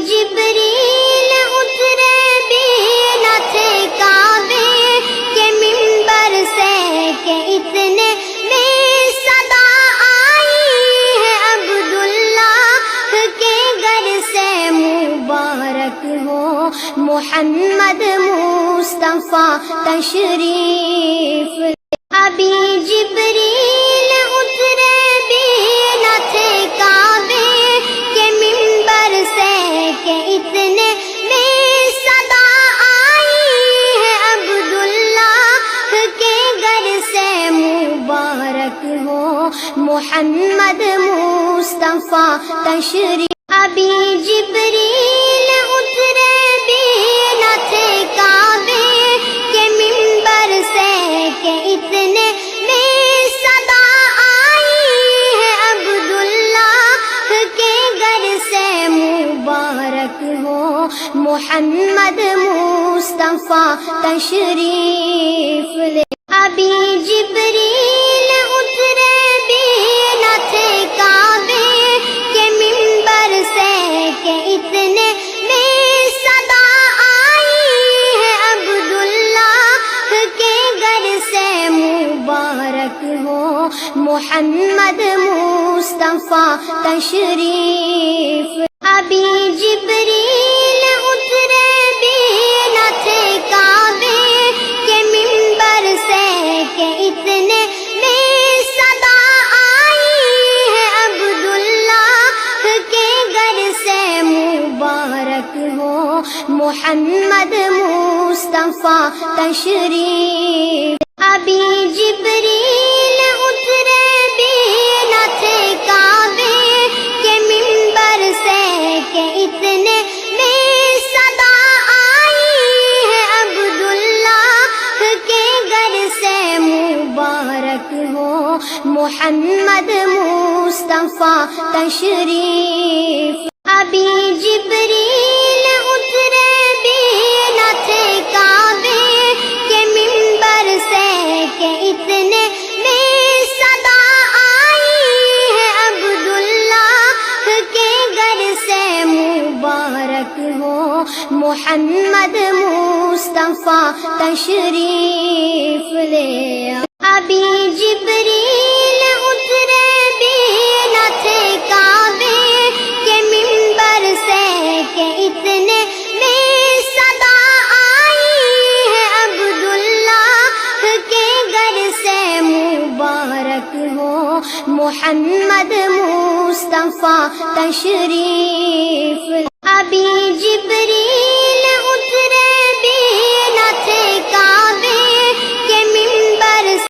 جبریل اترے بھی نہ تھے کعبے کے منبر سے کہ اتنے میں صدا آئی ہے عبداللہ کے گھر سے مبارک ہو محمد مصطفیٰ تشریف لے۔ ابھی جبریل اترے بھی نہ تھے کعبے کے منبر سے کہ اتنے میں صدا آئی ہے عبداللہ کے گھر سے مبارک ہو محمد مصطفیٰ تشریف۔ ابھی جبریل اترے بھی نہ تھے کعبے کے منبر سے کہ اتنے میں صدا آئی ہے عبداللہ کے گھر سے مبارک ہو محمد مصطفیٰ تشریف لے۔ ابھی جبریل اترے بھی نہ تھے کعبے کے منبر سے کہ اتنے میں صدا آئی ہے عبداللہ کے گھر سے مبارک ہو محمد مصطفیٰ تشریف۔ ابھی جبریل اترے بھی نہ تھے کعبے کے منبر سے کہ اتنے میں صدا آئی ہے عبداللہ کے گھر سے مبارک ہو محمد مصطفیٰ تشریف۔ ابھی جبریل اترے بھی نہ تھے کعبے کے منبر سے کہ اتنے میں صدا آئی ہے عبداللہ کے گھر سے مبارک ہو محمد مصطفیٰ تشریف۔ ابھی جبریل اترے بھی نہ تھے کعبے کے منبر سے کہ اتنے میں صدا آئی ہے عبداللہ کے گھر سے مبارک ہو محمد مصطفیٰ تشریف لے۔ ابھی جبریل اترے بھی نہ تھے کعبے کے منبر سے کہ اتنے میں صدا آئی ہے عبداللہ کے گھر سے مبارک ہو محمد مصطفیٰ تشریف۔ ابھی جبریل